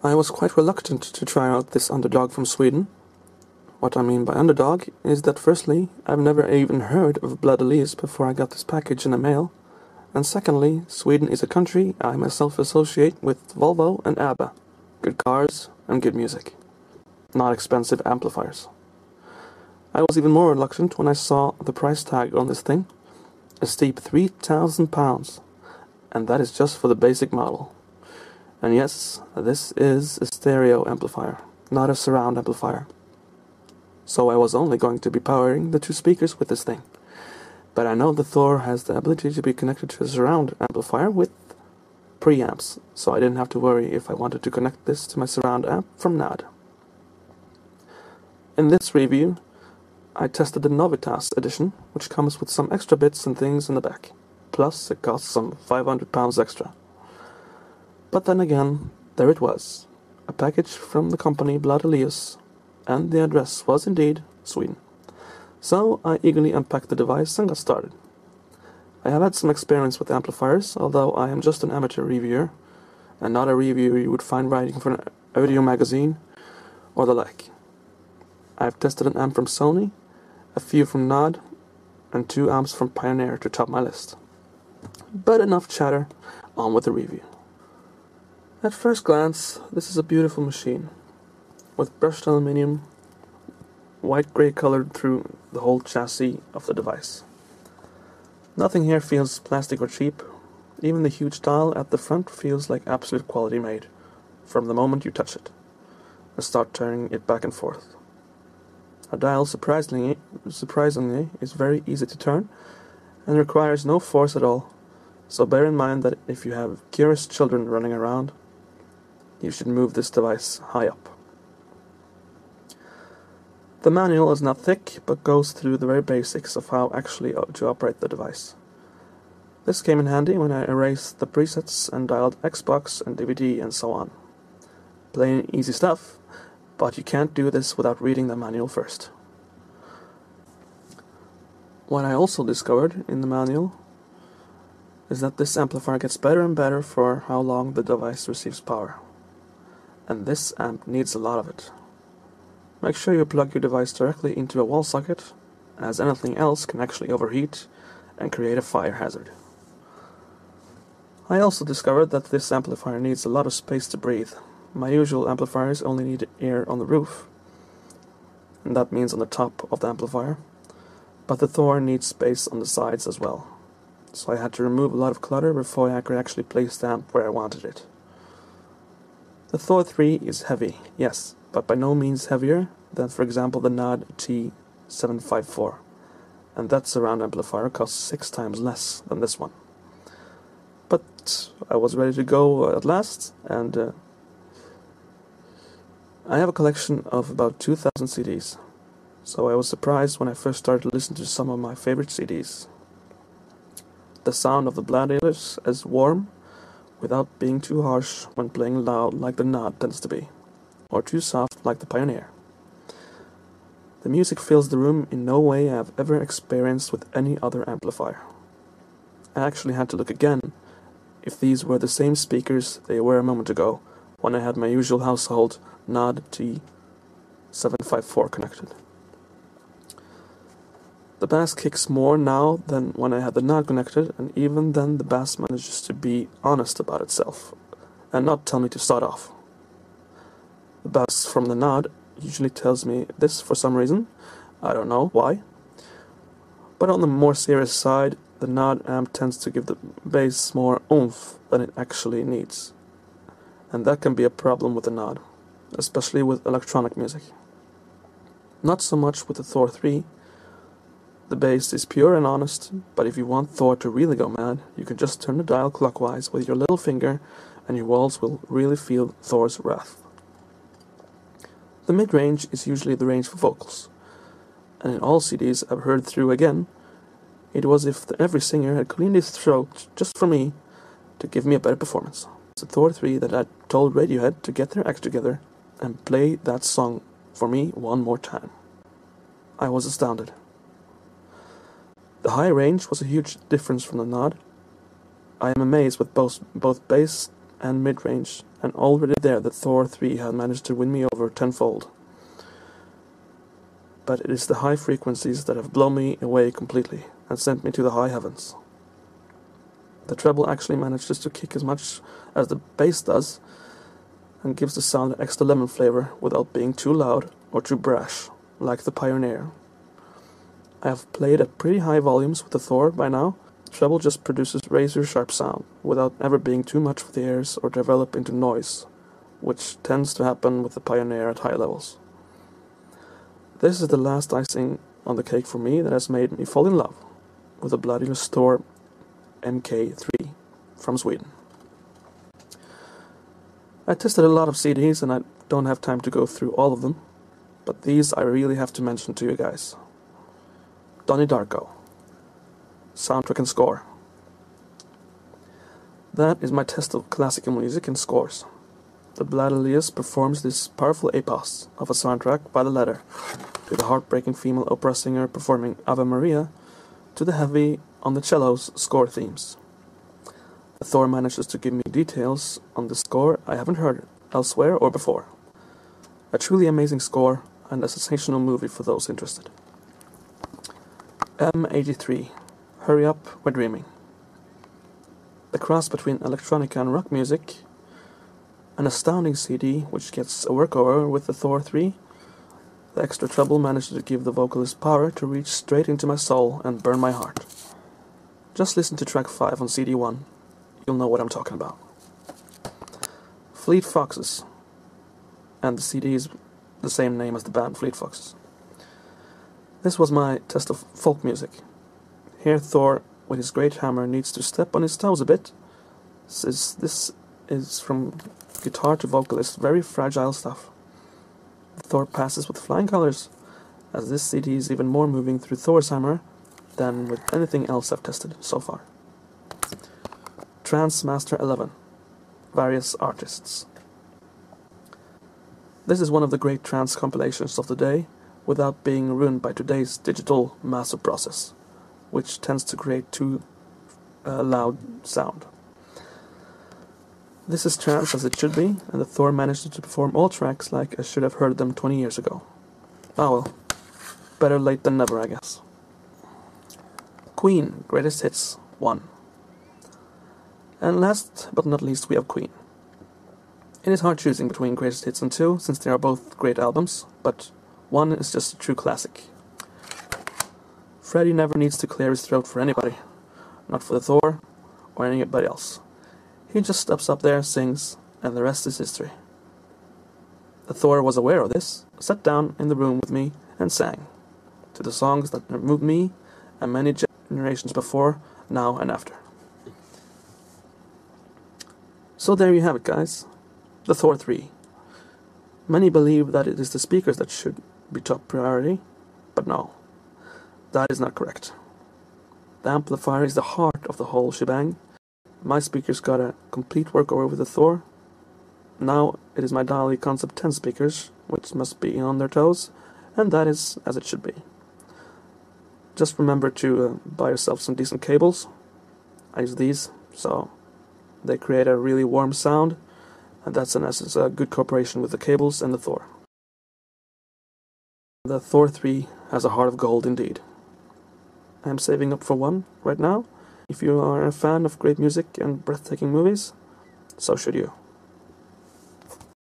I was quite reluctant to try out this underdog from Sweden. What I mean by underdog is that firstly, I've never even heard of Bladelius before I got this package in the mail, and secondly, Sweden is a country I myself associate with Volvo and ABBA, good cars and good music, not expensive amplifiers. I was even more reluctant when I saw the price tag on this thing, a steep £3,000, and that is just for the basic model. And yes, this is a stereo amplifier, not a surround amplifier. So I was only going to be powering the two speakers with this thing. But I know the Thor has the ability to be connected to a surround amplifier with preamps, so I didn't have to worry if I wanted to connect this to my surround amp from NAD. In this review, I tested the Novitas edition, which comes with some extra bits and things in the back. Plus, it costs some £500 extra. But then again, there it was, a package from the company Bladelius, and the address was indeed Sweden. So I eagerly unpacked the device and got started. I have had some experience with amplifiers, although I am just an amateur reviewer, and not a reviewer you would find writing for an audio magazine or the like. I have tested an amp from Sony, a few from NAD, and 2 amps from Pioneer to top my list. But enough chatter, on with the review. At first glance, this is a beautiful machine, with brushed aluminium, white-grey colored through the whole chassis of the device. Nothing here feels plastic or cheap. Even the huge dial at the front feels like absolute quality made, from the moment you touch it, and start turning it back and forth. A dial, surprisingly, is very easy to turn, and requires no force at all, so bear in mind that if you have curious children running around, you should move this device high up. The manual is not thick, but goes through the very basics of how actually to operate the device. This came in handy when I erased the presets and dialed Xbox and DVD and so on. Plain easy stuff, but you can't do this without reading the manual first. What I also discovered in the manual is that this amplifier gets better and better for how long the device receives power. And this amp needs a lot of it. Make sure you plug your device directly into a wall socket, as anything else can actually overheat and create a fire hazard. I also discovered that this amplifier needs a lot of space to breathe. My usual amplifiers only need air on the roof, and that means on the top of the amplifier, but the Thor needs space on the sides as well. So I had to remove a lot of clutter before I could actually place the amp where I wanted it. The Thor 3 is heavy, yes, but by no means heavier than, for example, the NAD T754, and that surround amplifier costs 6 times less than this one. But I was ready to go at last, and I have a collection of about 2,000 CDs, so I was surprised when I first started to listen to some of my favorite CDs. The sound of the Bladelius is warm, without being too harsh when playing loud like the NAD tends to be, or too soft like the Pioneer. The music fills the room in no way I have ever experienced with any other amplifier. I actually had to look again if these were the same speakers they were a moment ago when I had my usual household NAD T754 connected. The bass kicks more now than when I had the NAD connected, and even then the bass manages to be honest about itself and not tell me to start off. The bass from the NAD usually tells me this for some reason, I don't know why. But on the more serious side, the NAD amp tends to give the bass more oomph than it actually needs. And that can be a problem with the NAD, especially with electronic music. Not so much with the Thor 3. The bass is pure and honest, but if you want Thor to really go mad, you can just turn the dial clockwise with your little finger, and your walls will really feel Thor's wrath. The mid-range is usually the range for vocals, and in all CDs I've heard through again, it was if every singer had cleaned his throat just for me to give me a better performance. It's the Thor 3 that I told Radiohead to get their act together and play that song for me one more time. I was astounded. The high range was a huge difference from the NAD. I am amazed with both bass and mid-range, and already there the Thor 3 had managed to win me over tenfold. But it is the high frequencies that have blown me away completely and sent me to the high heavens. The treble actually manages to kick as much as the bass does and gives the sound an extra lemon flavor without being too loud or too brash, like the Pioneer. I have played at pretty high volumes with the Thor by now. The treble just produces razor-sharp sound without ever being too much for the ears or develop into noise, which tends to happen with the Pioneer at high levels. This is the last icing on the cake for me that has made me fall in love with the Bladelius Thor MKiii from Sweden. I tested a lot of CDs and I don't have time to go through all of them, but these I really have to mention to you guys. Donnie Darko, soundtrack and score. That is my test of classical music and scores. The Bladelius performs this powerful epos of a soundtrack by the letter, to the heartbreaking female opera singer performing Ave Maria, to the heavy on the cello's score themes. Thor manages to give me details on the score I haven't heard elsewhere or before. A truly amazing score and a sensational movie for those interested. M83, Hurry Up, We're Dreaming. The cross between electronica and rock music, an astounding CD which gets a workover with the Thor 3. The extra treble manages to give the vocalist power to reach straight into my soul and burn my heart. Just listen to track 5 on CD 1. You'll know what I'm talking about. Fleet Foxes. And the CD is the same name as the band, Fleet Foxes. This was my test of folk music. Here Thor, with his great hammer, needs to step on his toes a bit. This is from guitar to vocalist, very fragile stuff. Thor passes with flying colors, as this CD is even more moving through Thor's hammer than with anything else I've tested so far. Trance Master 11, various artists. This is one of the great trance compilations of the day, without being ruined by today's digital master process, which tends to create too loud sound. This is trance as it should be, and the Thor managed to perform all tracks like I should have heard them 20 years ago. Ah well, better late than never, I guess. Queen, Greatest Hits 1. And last but not least we have Queen. It is hard choosing between Greatest Hits and 2, since they are both great albums, but 1 is just a true classic. Freddie never needs to clear his throat for anybody, not for the Thor or anybody else. He just steps up there, sings, and the rest is history. The Thor was aware of this, sat down in the room with me and sang, to the songs that moved me and many generations before, now and after. So there you have it, guys. The Thor 3. Many believe that it is the speakers that should be top priority, but no, that is not correct. The amplifier is the heart of the whole shebang. My speakers got a complete workover with the Thor. Now it is my Dali Concept 10 speakers, which must be on their toes, and that is as it should be. Just remember to buy yourself some decent cables. I use these, so they create a really warm sound, and that's in essence a good cooperation with the cables and the Thor. The Thor 3 has a heart of gold indeed. I am saving up for one right now. If you are a fan of great music and breathtaking movies, so should you.